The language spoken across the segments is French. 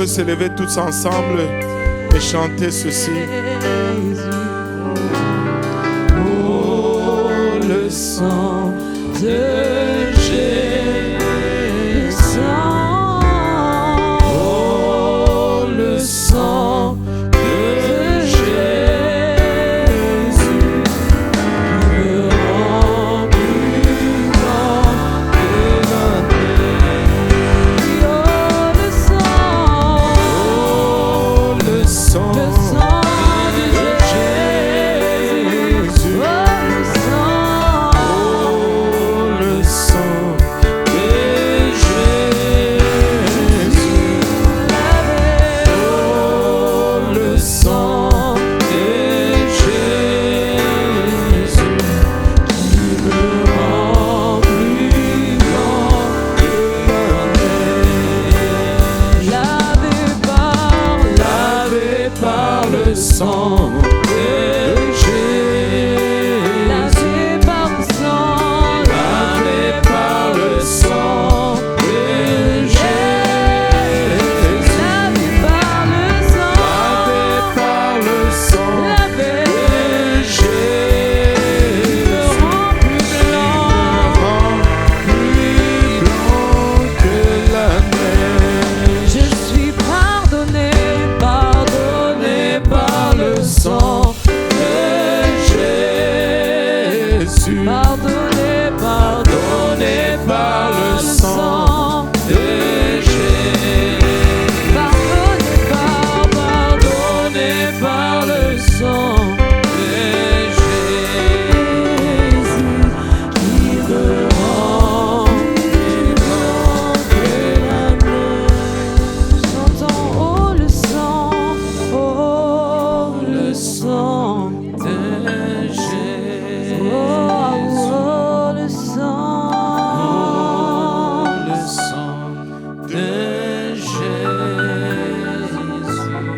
peut se lever tous ensemble et chanter ceci. Oh, le sang de Jésus. Oh, le sang de Jésus me rend plus grand que la neige. Oh, le sang de Jésus. Sang de Jésus, lavé par le sang, lavé par le sang de Jésus, lavé par le sang, lavé par le sang de Jésus, me rend plus blanc que la neige. Je suis pardonné par le sang de Jésus. Pardonné par le sang de Jésus. Pardonné par le sang de Jésus. Qui me rend plus blanc que la neige. J'entends, oh le sang, oh le sang de Jésus. Oh, le sang de Jésus.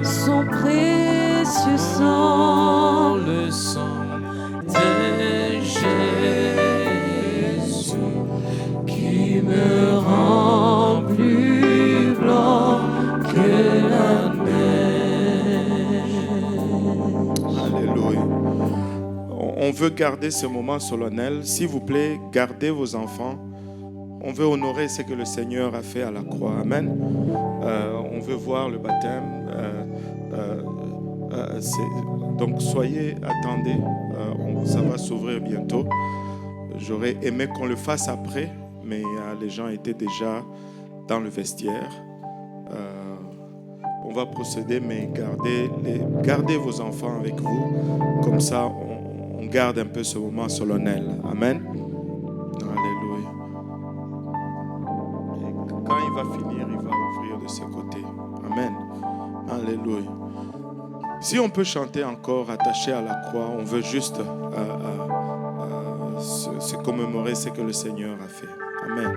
Son précieux sang. Le sang de Jésus qui me rend plus blanc que la neige. Alléluia. On veut garder ce moment solennel. S'il vous plaît, gardez vos enfants. On veut honorer ce que le Seigneur a fait à la croix. Amen. On veut voir le baptême. Donc soyez, attendez. Ça va s'ouvrir bientôt. J'aurais aimé qu'on le fasse après, mais les gens étaient déjà dans le vestiaire. On va procéder, mais gardez vos enfants avec vous. Comme ça, on garde un peu ce moment solennel. Amen. Alléluia. Et quand il va finir, il va ouvrir de ses côtés. Amen. Alléluia. Si on peut chanter encore attaché à la croix, on veut juste se commémorer ce que le Seigneur a fait. Amen.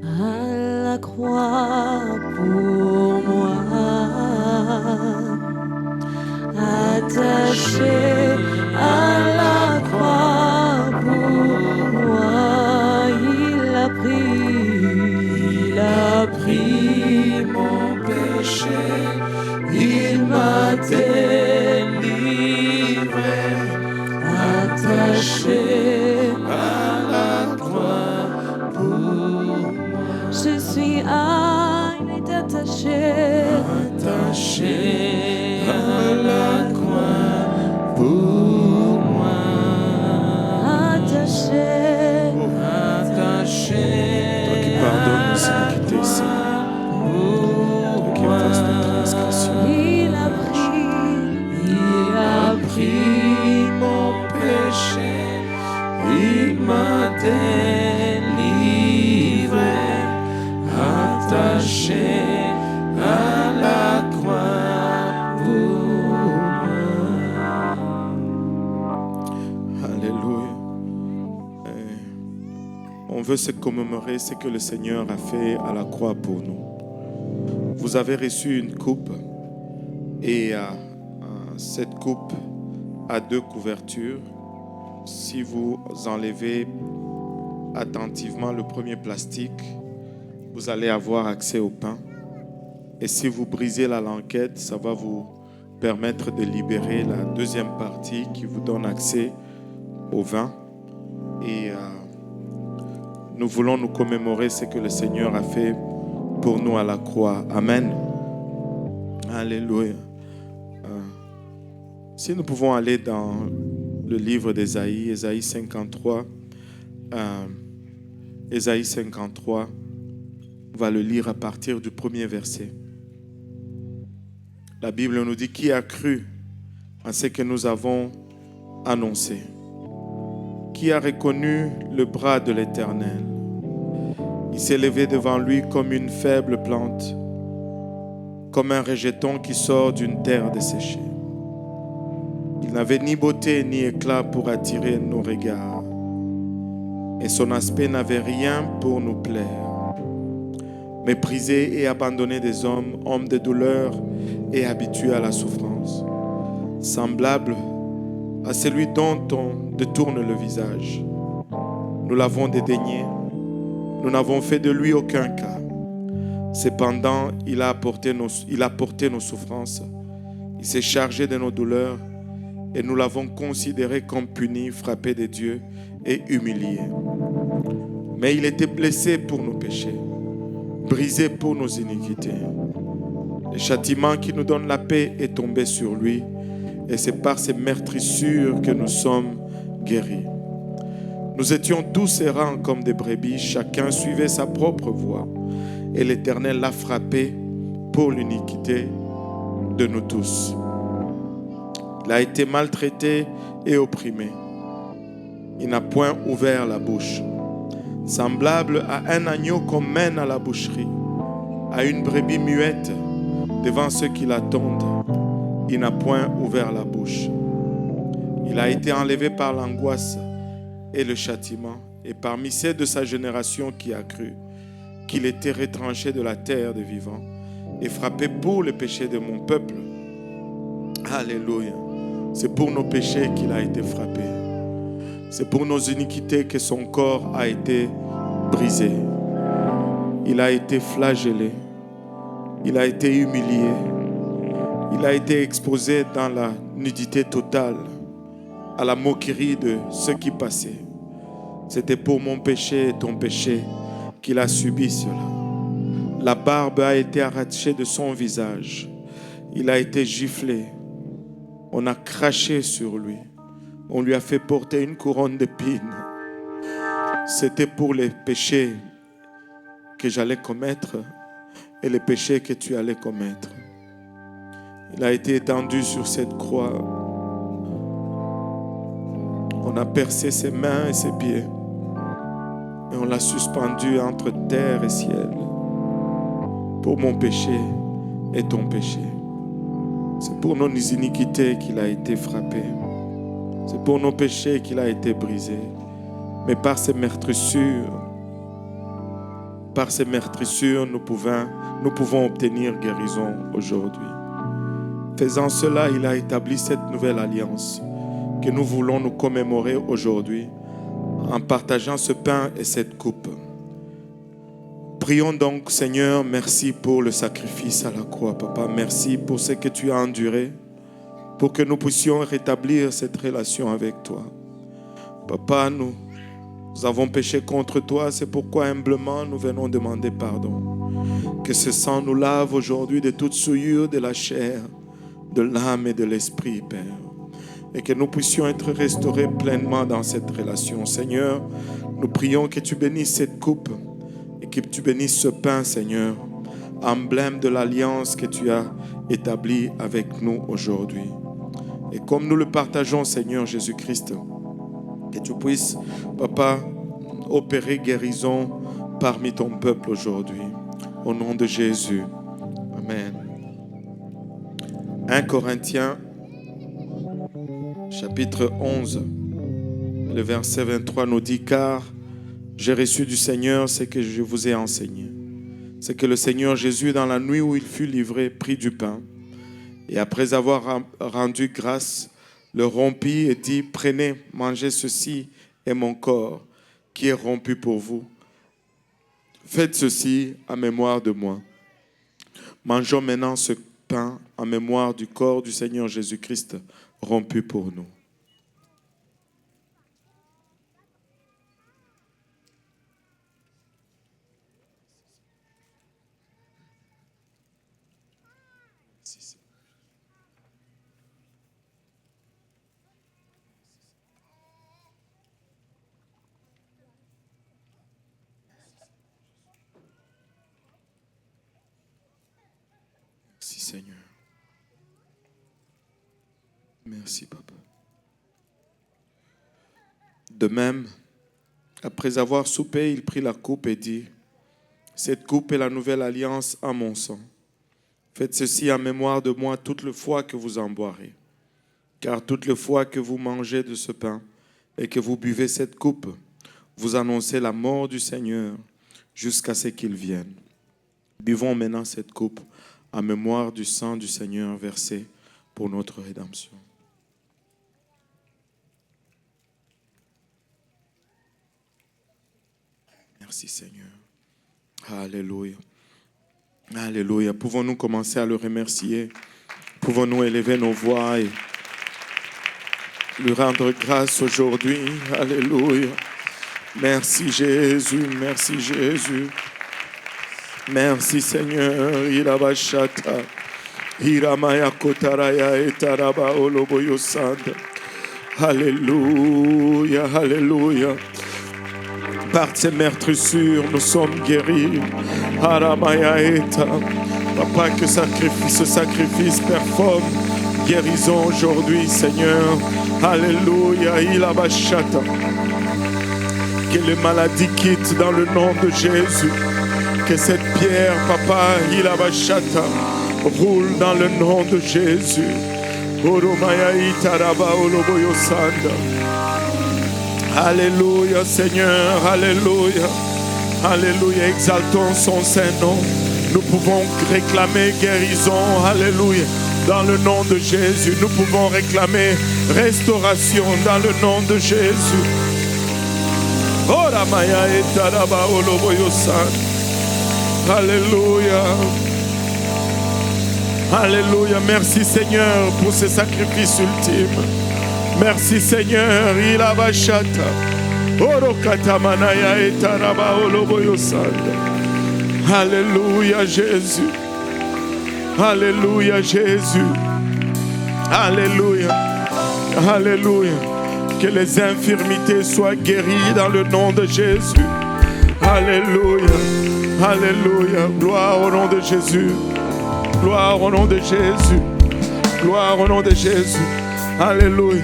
À la croix pour moi, attaché à la croix pour moi, il a pris mon péché, il m'a délivré, attaché à la croix pour moi. Je suis attaché à la croix pour moi. Attaché. Toi qui pardonnes les iniquités, toi qui effaces les transgressions. Il a pris mon péché, il m'a délivré, attaché à la croix pour moi. Alléluia. On veut se commémorer ce que le Seigneur a fait à la croix pour nous. Vous avez reçu une coupe et cette coupe a 2 couvertures. Si vous enlevez attentivement le premier plastique, vous allez avoir accès au pain. Et si vous brisez la languette, ça va vous permettre de libérer la deuxième partie qui vous donne accès au vin. Et nous voulons nous commémorer ce que le Seigneur a fait pour nous à la croix. Amen. Alléluia. Si nous pouvons aller dans le livre d'Ésaïe, Ésaïe 53. Ésaïe 53, on va le lire à partir du premier verset. La Bible nous dit: qui a cru à ce que nous avons annoncé? Qui a reconnu le bras de l'Éternel? Il s'est levé devant lui comme une faible plante, comme un rejeton qui sort d'une terre desséchée. Il n'avait ni beauté ni éclat pour attirer nos regards, et son aspect n'avait rien pour nous plaire. Méprisé et abandonné des hommes, homme de douleur et habitué à la souffrance, semblable à celui dont on détourne le visage. Nous l'avons dédaigné, nous n'avons fait de lui aucun cas. Cependant, il a porté nos souffrances, il s'est chargé de nos douleurs, et nous l'avons considéré comme puni, frappé de Dieu et humilié. Mais il était blessé pour nos péchés, brisé pour nos iniquités. Le châtiment qui nous donne la paix est tombé sur lui, et c'est par ses meurtrissures que nous sommes guéris. Nous étions tous errants comme des brebis, chacun suivait sa propre voie, et l'Éternel l'a frappé pour l'iniquité de nous tous. Il a été maltraité et opprimé. Il n'a point ouvert la bouche. Semblable à un agneau qu'on mène à la boucherie, à une brebis muette devant ceux qui l'attendent, il n'a point ouvert la bouche. Il a été enlevé par l'angoisse et le châtiment, et parmi ceux de sa génération qui a cru qu'il était retranché de la terre des vivants et frappé pour le péché de mon peuple. Alléluia. C'est pour nos péchés qu'il a été frappé. C'est pour nos iniquités que son corps a été brisé. Il a été flagellé. Il a été humilié. Il a été exposé dans la nudité totale, à la moquerie de ceux qui passaient. C'était pour mon péché et ton péché qu'il a subi cela. La barbe a été arrachée de son visage. Il a été giflé. On a craché sur lui. On lui a fait porter une couronne d'épines. C'était pour les péchés que j'allais commettre et les péchés que tu allais commettre. Il a été étendu sur cette croix. On a percé ses mains et ses pieds et on l'a suspendu entre terre et ciel pour mon péché et ton péché. C'est pour nos iniquités qu'il a été frappé. C'est pour nos péchés qu'il a été brisé. Mais par ses meurtrissures, nous pouvons obtenir guérison aujourd'hui. Faisant cela, il a établi cette nouvelle alliance que nous voulons nous commémorer aujourd'hui en partageant ce pain et cette coupe. Prions donc, Seigneur, merci pour le sacrifice à la croix, Papa. Merci pour ce que tu as enduré, pour que nous puissions rétablir cette relation avec toi. Papa, nous avons péché contre toi, c'est pourquoi humblement nous venons demander pardon. Que ce sang nous lave aujourd'hui de toute souillure de la chair, de l'âme et de l'esprit, Père. Et que nous puissions être restaurés pleinement dans cette relation. Seigneur, nous prions que tu bénisses cette coupe et que tu bénisses ce pain, Seigneur, emblème de l'alliance que tu as établie avec nous aujourd'hui. Et comme nous le partageons, Seigneur Jésus-Christ, que tu puisses, Papa, opérer guérison parmi ton peuple aujourd'hui. Au nom de Jésus. Amen. 1 Corinthiens, chapitre 11, le verset 23 nous dit: car j'ai reçu du Seigneur ce que je vous ai enseigné. C'est que le Seigneur Jésus, dans la nuit où il fut livré, prit du pain et après avoir rendu grâce, le rompit et dit: prenez, mangez, ceci est mon corps qui est rompu pour vous. Faites ceci en mémoire de moi. Mangeons maintenant ce pain en mémoire du corps du Seigneur Jésus-Christ rompu pour nous. Merci Seigneur. Merci Papa. De même, après avoir soupé, il prit la coupe et dit, « Cette coupe est la nouvelle alliance en mon sang. Faites ceci en mémoire de moi toutes les fois que vous en boirez. Car toutes les fois que vous mangez de ce pain et que vous buvez cette coupe, vous annoncez la mort du Seigneur jusqu'à ce qu'il vienne. Buvons maintenant cette coupe en mémoire du sang du Seigneur versé pour notre rédemption. » Merci Seigneur. Alléluia. Alléluia. Pouvons-nous commencer à le remercier? Pouvons-nous élever nos voix et lui rendre grâce aujourd'hui? Alléluia. Merci Jésus. Merci Jésus. Merci Seigneur. Irabashata. Iramaya kotaraya etaraba oloboyosanda. Alléluia. Alléluia. Par tes meurtrissures, nous sommes guéris. Aramaya eta. Papa, que ce sacrifice performe guérison aujourd'hui, Seigneur. Alléluia. Ilabashata. Que les maladies quittent dans le nom de Jésus. Que cette pierre, Papa, Ilabashata, roule dans le nom de Jésus. Oromaya itaraba oloboyosanda. Alléluia, Seigneur, alléluia, alléluia, exaltons son Saint-Nom. Nous pouvons réclamer guérison, alléluia, dans le nom de Jésus. Nous pouvons réclamer restauration dans le nom de Jésus. Alléluia, alléluia, merci Seigneur pour ce sacrifice ultime. Merci Seigneur, il a bachata. Orokatamanaya etaraba oloboyosanda. Alléluia Jésus. Alléluia Jésus. Alléluia. Alléluia. Que les infirmités soient guéries dans le nom de Jésus. Alléluia. Alléluia. Gloire au nom de Jésus. Gloire au nom de Jésus. Gloire au nom de Jésus. Alléluia.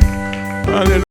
Alléluia.